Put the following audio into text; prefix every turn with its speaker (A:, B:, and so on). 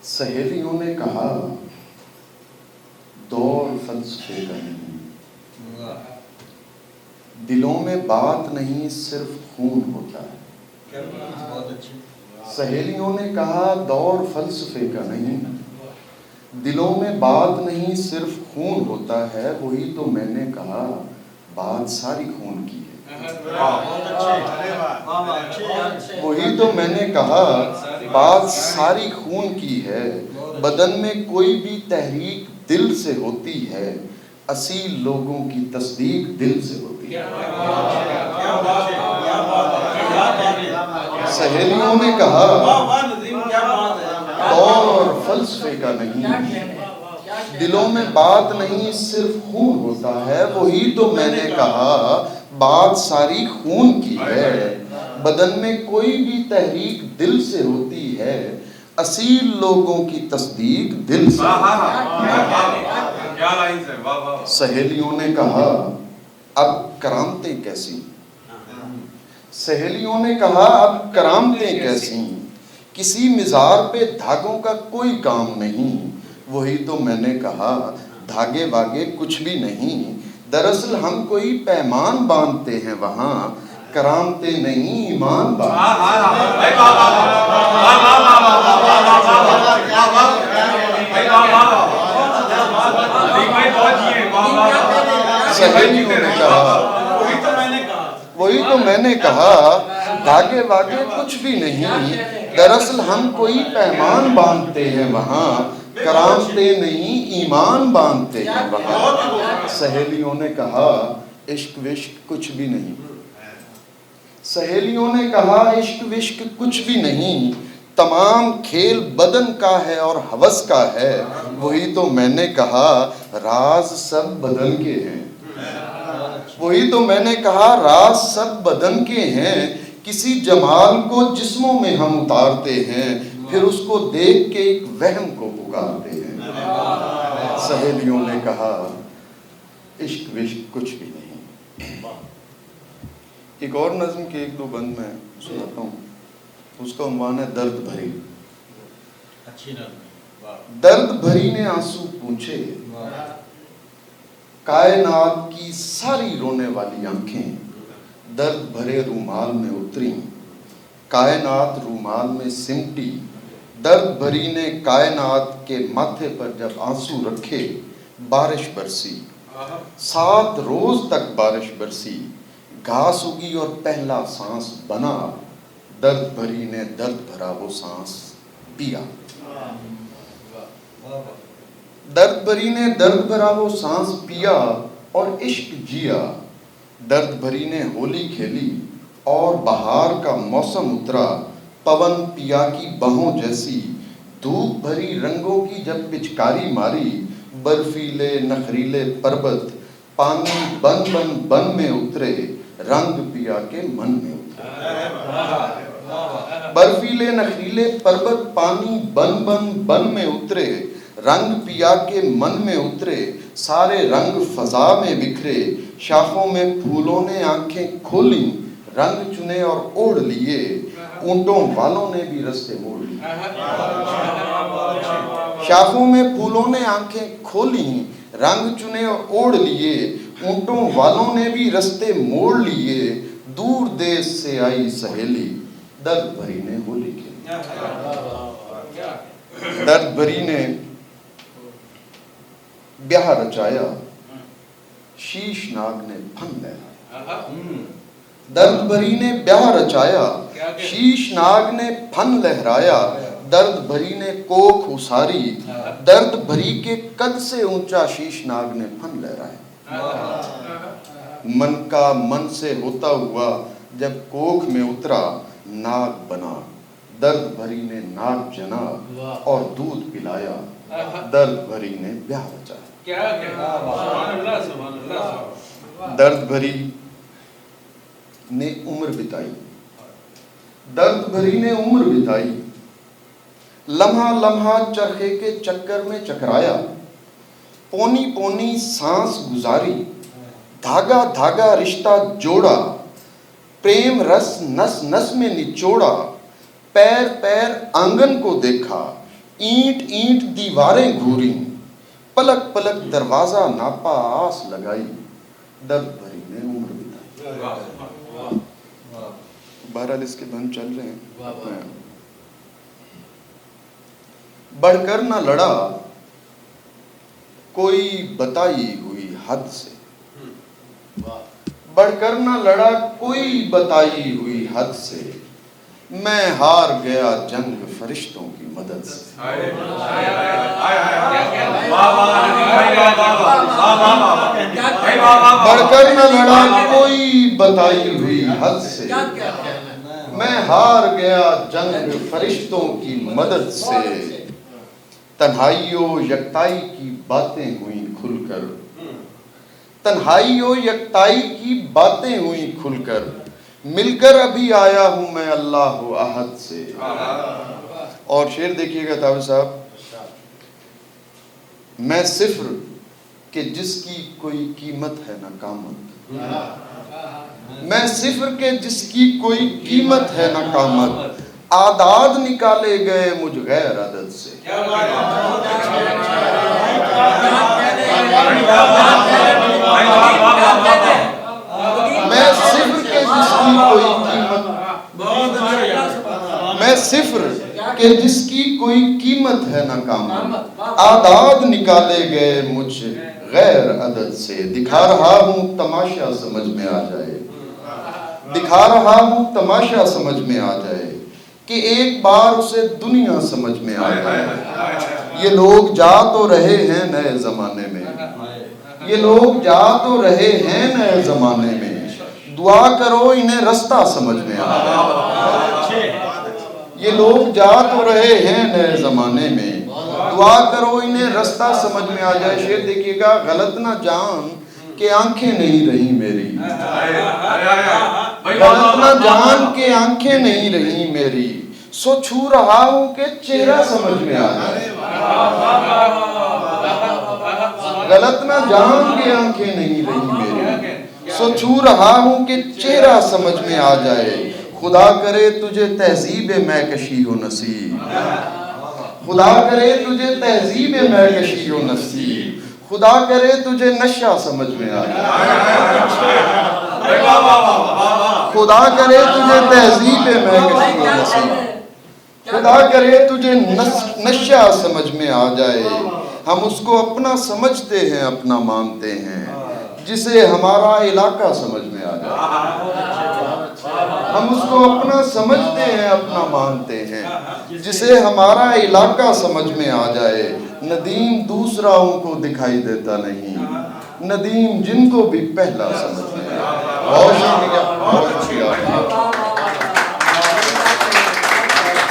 A: سہیلیوں نے کہا دور فلسفے کا نہیں، دلوں میں بات نہیں صرف خون ہوتا ہے۔ سہیلیوں نے کہا دور فلسفے کا نہیں، دلوں میں بات نہیں صرف خون ہوتا ہے۔ وہی تو میں نے کہا بات ساری خون کی ہے۔ وہی تو میں نے کہا بات ساری خون کی ہے۔ بدن میں کوئی بھی تحریک دل سے ہوتی ہے، اصیل لوگوں کی تصدیق دل سے ہوتی ہے۔ سہیلیوں نے کہا دور فلسفے کا نہیں، دلوں میں بات نہیں صرف خون ہوتا ہے۔ وہی تو میں نے کہا بات ساری خون کی ہے۔ بدن میں کوئی بھی تحریک دل سے ہوتی ہے، اصیل لوگوں کی تصدیق دل سے۔ سہیلیوں نے کہا اب کرامتیں کیسی، سہیلیوں نے کہا اب کرامتیں کیسی، کسی مزار پہ دھاگوں کا کوئی کام نہیں۔ وہی تو میں نے کہا دھاگے واگے کچھ بھی نہیں، دراصل ہم کوئی پیمان باندھتے ہیں وہاں، کرامتیں نہیں ایمان سہیلیوں نے کہا وہی تو میں نے کہا دھاگے واگے کچھ بھی نہیں، دراصل ہم کوئی پیمان باندھتے ہیں وہاں، کرامتیں نہیں ایمان باندھتے ہیں وہاں۔ سہیلیوں نے کہا عشق وشق کچھ بھی نہیں، سہیلیوں نے کہا عشق وشق کچھ بھی نہیں، تمام کھیل بدن کا ہے اور ہوس کا ہے۔ وہی تو میں نے کہا راز سب بدن کے ہیں، وہی تو میں نے کہا راز سب بدن کے ہیں، کسی جمال کو جسموں میں ہم اتارتے ہیں، پھر اس کو دیکھ کے ایک وہم کو پکارتے ہیں۔ سہیلیوں نے کہا عشق وشق کچھ بھی نہیں۔ ایک اور نظم کے ایک دو بند میں سناتا ہوں، اس کا عنوان ہے درد بھری۔ درد بھری نے آنسو پوچھے، کائنات کی ساری رونے والی آنکھیں درد بھرے رومال میں اتری، کائنات رومال میں سمٹی۔ درد بھری نے کائنات کے ماتھے پر جب آنسو رکھے، بارش برسی 7 روز تک بارش برسی، گھاس اگی اور پہلا سانس بنا، درد بھری نے درد بھرا وہ سانس پیا۔ درد بھری نے درد بھرا وہ سانس پیا اور عشق جیا، درد بھری نے ہولی کھیلی اور بہار کا موسم اترا، پون پیا کی بہوں جیسی، دھوپ بھری رنگوں کی جب پچکاری ماری، برفیلے نخریلے پربت پانی بن بن بن میں اترے، رنگ پیا کے من میں اترے۔ برفیلے نخریلے پربت پانی بن بن بن میں اترے، رنگ پیا کے من میں اترے، سارے رنگ فضا میں بکھرے، شاخوں میں پھولوں نے آنکھیں کھولیں، رنگ چنے اور اوڑھ لیے، اونٹوں والوں نے بھی رستے موڑ لیے۔ شاخوں میں پھولوں نے آنکھیں کھولیں، رنگ چنے اور اوڑھ لیے، اونٹوں والوں نے بھی رستے موڑ لیے، دور دیس سے آئی سہیلی، درد بھری نے ہولی کھیلی۔ درد بھری نے بیاہ رچایا، شیش ناگ نے پھن لہرایا۔ درد بھری نے بیاہ رچایا، شیش ناگ نے پھن لہرایا، درد بھری نے کوکھ اساری، درد بھری کے قد سے اونچا شیش ناگ نے پھن لہرایا۔ من کا من سے ہوتا ہوا جب کوکھ میں اترا، ناگ بنا، درد بھری نے ناگ جنا اور دودھ پلایا، درد بھری نے بیاہ رچایا۔ درد بھری نے عمر بتائی، درد بھری نے عمر بتائی، لمحہ لمحہ چرخے کے چکر میں چکرایا، پونی پونی سانس گزاری، دھاگا دھاگا رشتہ جوڑا، پریم رس نس نس میں نچوڑا، پیر پیر آنگن کو دیکھا، اینٹ اینٹ دیواریں گھوری، پلک پلک دروازہ ناپا آس لگائی، درد بھری نے عمر بتائی۔ بہرحال اس کے بند چل رہے ہیں۔ بڑھ کر نہ لڑا کوئی بتائی ہوئی حد سے، بڑھ کر نہ لڑا کوئی بتائی ہوئی حد سے، میں ہار گیا جنگ فرشتوں کی مدد سے۔ بڑھ کر نہ لڑا کوئی بتائی ہوئی حد سے، میں ہار گیا جنگ فرشتوں کی مدد سے۔ تنہائی و یکتائی کی باتیں ہوئیں کھل کر، تنہائی و یکتائی کی باتیں ہوئیں کھل کر، مل کر ابھی آیا ہوں میں اللہ احد سے۔ اور شعر دیکھیے گا تاوی صاحب، میں صفر کہ جس کی کوئی قیمت ہے نہ قامت، میں صفر کہ جس کی کوئی قیمت ہے نہ قامت، اعداد نکالے گئے مجھ غیر عدد سے۔ میں صفر کہ جس کی کوئی قیمت، میں صفر کہ جس کی کوئی قیمت ہے نہ قامت، اعداد نکالے گئے مجھ غیر عدد سے۔ دکھا رہا ہوں تماشا سمجھ میں آ جائے، دکھا رہا ہوں تماشا سمجھ میں آ جائے، کہ ایک بار اسے دنیا سمجھ میں آ جائے۔ یہ لوگ جا تو رہے ہیں نئے زمانے میں، یہ لوگ جا تو رہے ہیں نئے زمانے میں، دعا کرو انہیں رستہ سمجھ میں آ جائے۔ یہ لوگ جا تو رہے ہیں نئے زمانے میں، دعا کرو انہیں رستہ سمجھ میں آ جائے۔ شعر دیکھیے گا، غلط نہ جان کہ آنکھیں نہیں رہی میری، غلط نہ جان کہ آنکھیں نہیں رہی میری، سو چھو رہا ہوں کہ چہرہ سمجھ میں آ جائے۔ غلط نہ جان کہ آنکھیں نہیں رہی میری، سو چھو رہا ہوں کہ چہرہ سمجھ میں آ جائے۔ خدا کرے تجھے تہذیب میں کشی و نصیب، خدا کرے تجھے تہذیب میں کشی و نصیب، خدا کرے تجھے نشہ سمجھ میں آ جائے۔ خدا کرے تجھے تہذیب میں کشی و نصیب، خدا کرے تجھے نشہ سمجھ میں آ جائے۔ ہم اس کو اپنا سمجھتے ہیں، اپنا مانتے ہیں، جسے ہمارا علاقہ سمجھ میں آ جائے۔ ہم اس کو اپنا سمجھتے ہیں، اپنا مانتے ہیں، جسے ہمارا علاقہ سمجھ میں آ جائے۔ ندیم دوسراؤں کو دکھائی دیتا نہیں، ندیم جن کو بھی پہلا سمجھ میں آ جائے۔ بہت شکریہ۔